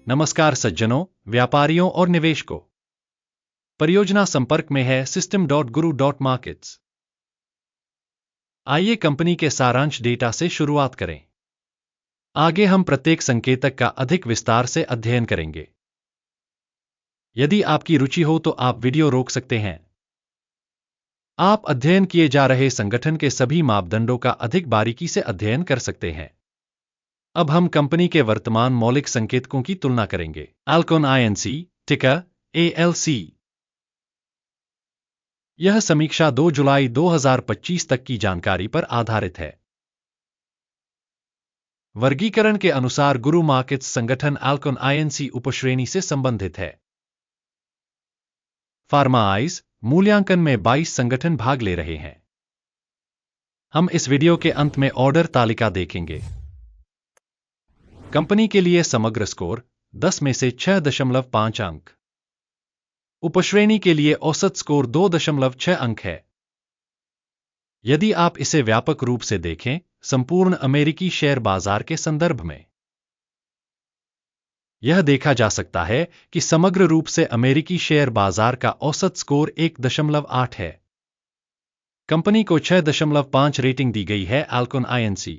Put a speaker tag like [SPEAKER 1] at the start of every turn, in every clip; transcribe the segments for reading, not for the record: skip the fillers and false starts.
[SPEAKER 1] नमस्कार सज्जनों, व्यापारियों और निवेशकों। परियोजना संपर्क में है system.guru.markets। आइए कंपनी के सारांश डेटा से शुरुआत करें। आगे हम प्रत्येक संकेतक का अधिक विस्तार से अध्ययन करेंगे। यदि आपकी रुचि हो तो आप वीडियो रोक सकते हैं। आप अध्ययन किए जा रहे संगठन के सभी मापदंडों का अधिक बारीकी से अध्ययन कर सकते हैं। अब हम कंपनी के वर्तमान मौलिक संकेतकों की तुलना करेंगे। Alcon Inc, टिकर ALC। यह समीक्षा 2 जुलाई 2025 तक की जानकारी पर आधारित है। वर्गीकरण के अनुसार गुरु मार्केट्स संगठन Alcon Inc उपश्रेणी से संबंधित है। फार्माइज मूल्यांकन में 22 संगठन भाग ले रहे हैं। हम इस वीडियो के अंत में ऑर्डर तालिका देखेंगे। कंपनी के लिए समग्र स्कोर 10 में से 6.5 अंक। उपश्रेणी के लिए औसत स्कोर 2.6 अंक है। यदि आप इसे व्यापक रूप से देखें, संपूर्ण अमेरिकी शेयर बाजार के संदर्भ में, यह देखा जा सकता है कि समग्र रूप से अमेरिकी शेयर बाजार का औसत स्कोर 1.8 है। कंपनी को 6.5 रेटिंग दी गई है। Alcon Inc।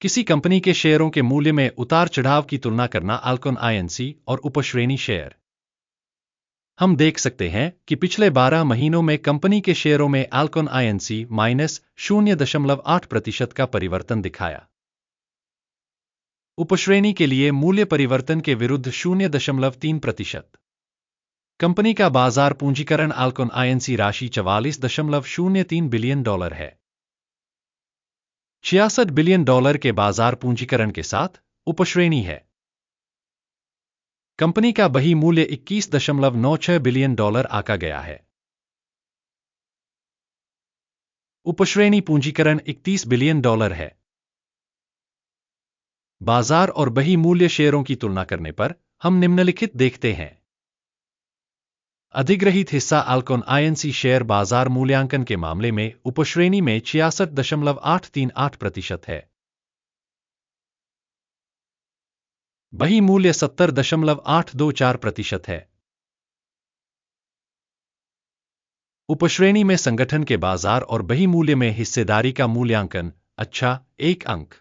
[SPEAKER 1] किसी कंपनी के शेयरों के मूल्य में उतार चढ़ाव की तुलना करना। Alcon Inc और उपश्रेणी शेयर। हम देख सकते हैं कि पिछले 12 महीनों में कंपनी के शेयरों में Alcon Inc -0.8% का परिवर्तन दिखाया। उपश्रेणी के लिए मूल्य परिवर्तन के विरुद्ध 0.3%। कंपनी का बाजार पूंजीकरण Alcon Inc राशि $44.03 बिलियन है। $66 बिलियन के बाजार पूंजीकरण के साथ उपश्रेणी है। कंपनी का बही मूल्य $21.96 बिलियन आका गया है। उपश्रेणी पूंजीकरण $31 बिलियन है। बाजार और बही मूल्य शेयरों की तुलना करने पर हम निम्नलिखित देखते हैं। अधिग्रहित हिस्सा Alcon Inc शेयर बाजार मूल्यांकन के मामले में उपश्रेणी में 66.838% है। बही मूल्य 70.824% है। उपश्रेणी में संगठन के बाजार और बही मूल्य में हिस्सेदारी का मूल्यांकन अच्छा 1 अंक।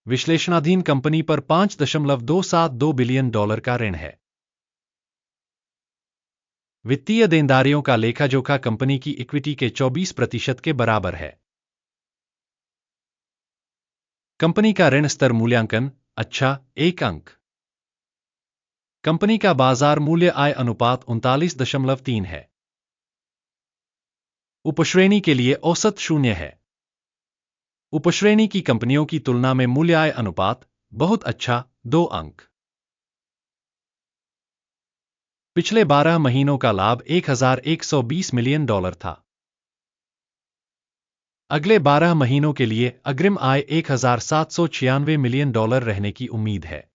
[SPEAKER 1] विश्लेषणाधीन कंपनी पर $5.272 बिलियन का ऋण है। वित्तीय देनदारियों का लेखा-जोखा कंपनी की इक्विटी के 24% के बराबर है। कंपनी का ऋण स्तर मूल्यांकन अच्छा 1 अंक। कंपनी का बाजार मूल्य आय अनुपात 39.3 है। उपश्रेणी के लिए औसत 0 है। उपश्रेणी की कंपनियों की तुलना में मूल्य आय अनुपात बहुत अच्छा 2 अंक। पिछले 12 महीनों का लाभ $1,120 मिलियन था। अगले 12 महीनों के लिए अग्रिम आय $1,796 मिलियन रहने की उम्मीद है।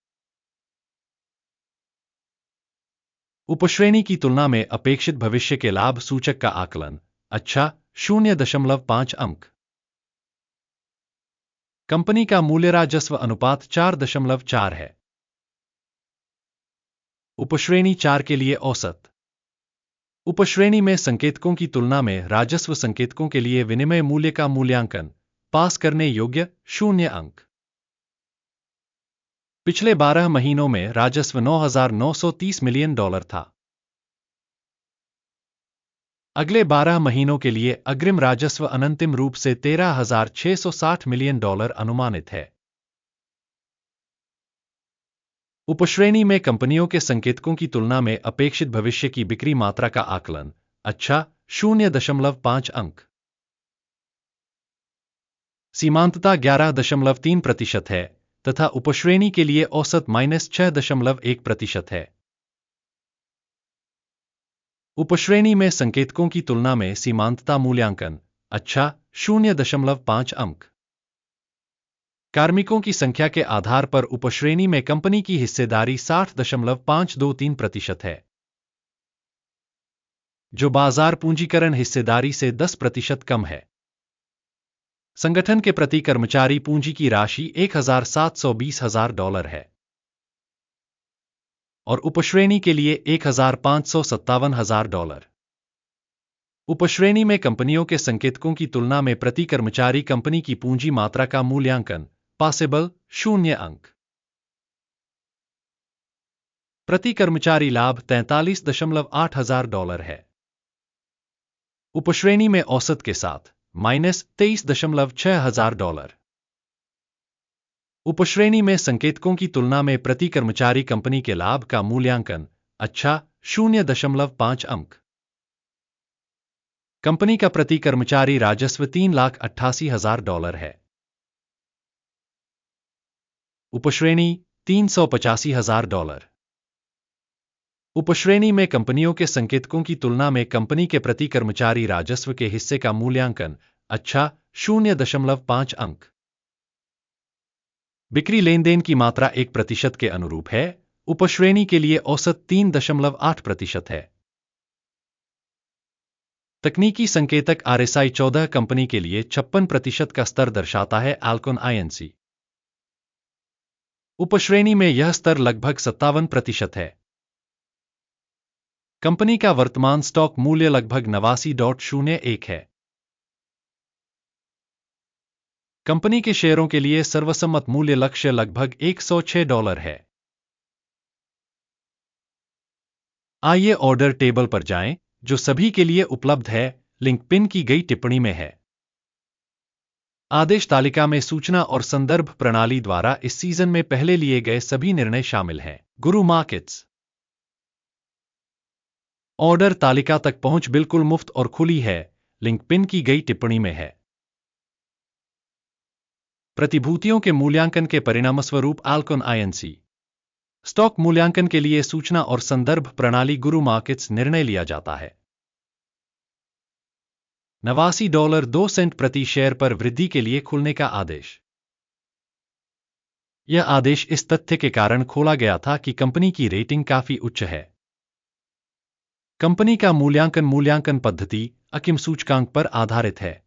[SPEAKER 1] उपश्रेणी की तुलना में अपेक्षित भविष्य के लाभ सूचक का आकलन अच्छा 0.5 अंक। कंपनी का मूल्य राजस्व अनुपात 4.4 है। उपश्रेणी 4 के लिए औसत। उपश्रेणी में संकेतकों की तुलना में राजस्व संकेतकों के लिए विनिमय मूल्य का मूल्यांकन पास करने योग्य 0 अंक। पिछले 12 महीनों में राजस्व $9,930 मिलियन था। अगले 12 महीनों के लिए अग्रिम राजस्व अनंतिम रूप से $13,660 मिलियन अनुमानित है। उपश्रेणी में कंपनियों के संकेतकों की तुलना में अपेक्षित भविष्य की बिक्री मात्रा का आकलन अच्छा 0.5 अंक। सीमांतता 11.3% है तथा उपश्रेणी के लिए औसत -6.1% है। उपश्रेणी में संकेतकों की तुलना में सीमांतता मूल्यांकन अच्छा 0.5 अंक। कार्मिकों की संख्या के आधार पर उपश्रेणी में कंपनी की हिस्सेदारी 60.523% है, जो बाजार पूंजीकरण हिस्सेदारी से 10% कम है। संगठन के प्रति कर्मचारी पूंजी की राशि $1,720,000 है। और उपश्रेणी के लिए $1,557,000। उपश्रेणी में कंपनियों के संकेतकों की तुलना में प्रति कर्मचारी कंपनी की पूंजी मात्रा का मूल्यांकन पॉसिबल 0 अंक। प्रति कर्मचारी लाभ $43,800 है। उपश्रेणी में औसत के साथ -$23,600। उपश्रेणी में संकेतकों की तुलना में प्रति कर्मचारी कंपनी के लाभ का मूल्यांकन अच्छा 0.5 अंक। कंपनी का प्रति कर्मचारी राजस्व $3,88,000 है। उपश्रेणी $385,000। उपश्रेणी में कंपनियों के संकेतकों की तुलना में कंपनी के प्रति कर्मचारी राजस्व के हिस्से का मूल्यांकन अच्छा 0.5 अंक। बिक्री लेनदेन की मात्रा 1% के अनुरूप है। उपश्रेणी के लिए औसत 3.8% है। तकनीकी संकेतक RSI 14 कंपनी के लिए 56% का स्तर दर्शाता है। अल्कोन INC उपश्रेणी में यह स्तर लगभग 57% है। कंपनी का वर्तमान स्टॉक मूल्य लगभग 89.01 है। कंपनी के शेयरों के लिए सर्वसम्मत मूल्य लक्ष्य लगभग $106 है। आइए ऑर्डर टेबल पर जाएं, जो सभी के लिए उपलब्ध है। लिंक पिन की गई टिप्पणी में है। आदेश तालिका में सूचना और संदर्भ प्रणाली द्वारा इस सीजन में पहले लिए गए सभी निर्णय शामिल हैं। गुरु मार्केट्स ऑर्डर तालिका तक पहुंच बिल्कुल मुफ्त और खुली है। लिंक पिन की गई टिप्पणी में है। प्रतिभूतियों के मूल्यांकन के परिणामस्वरूप अल्कोन INC स्टॉक मूल्यांकन के लिए सूचना और संदर्भ प्रणाली गुरु मार्केट्स निर्णय लिया जाता है। $89.02 प्रति शेयर पर वृद्धि के लिए खुलने का आदेश। यह आदेश इस तथ्य के कारण खोला गया था कि कंपनी की रेटिंग काफी उच्च है। कंपनी का मूल्यांकन पद्धति अकिम सूचकांक पर आधारित है।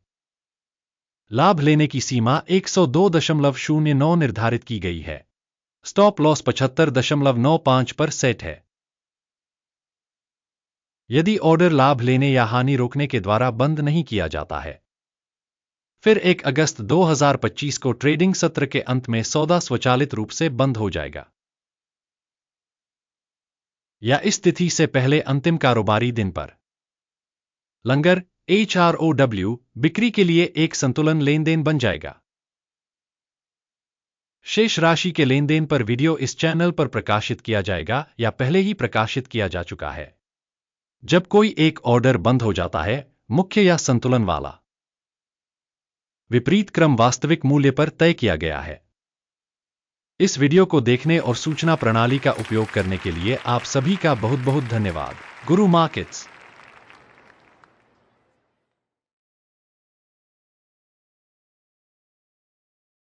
[SPEAKER 1] लाभ लेने की सीमा 102.09 निर्धारित की गई है। स्टॉप लॉस 75.95 पर सेट है। यदि ऑर्डर लाभ लेने या हानि रोकने के द्वारा बंद नहीं किया जाता है, फिर 1 अगस्त 2025 को ट्रेडिंग सत्र के अंत में सौदा स्वचालित रूप से बंद हो जाएगा, या इस तिथि से पहले अंतिम कारोबारी दिन पर। लंगर HROW बिक्री के लिए एक संतुलन लेनदेन बन जाएगा। शेष राशि के लेनदेन पर वीडियो इस चैनल पर प्रकाशित किया जाएगा या पहले ही प्रकाशित किया जा चुका है। जब कोई एक ऑर्डर बंद हो जाता है, मुख्य या संतुलन वाला विपरीत क्रम वास्तविक मूल्य पर तय किया गया है। इस वीडियो को देखने और सूचना प्रणाली का उपयोग करने के लिए आप सभी का बहुत बहुत धन्यवाद। गुरु मार्केट्स।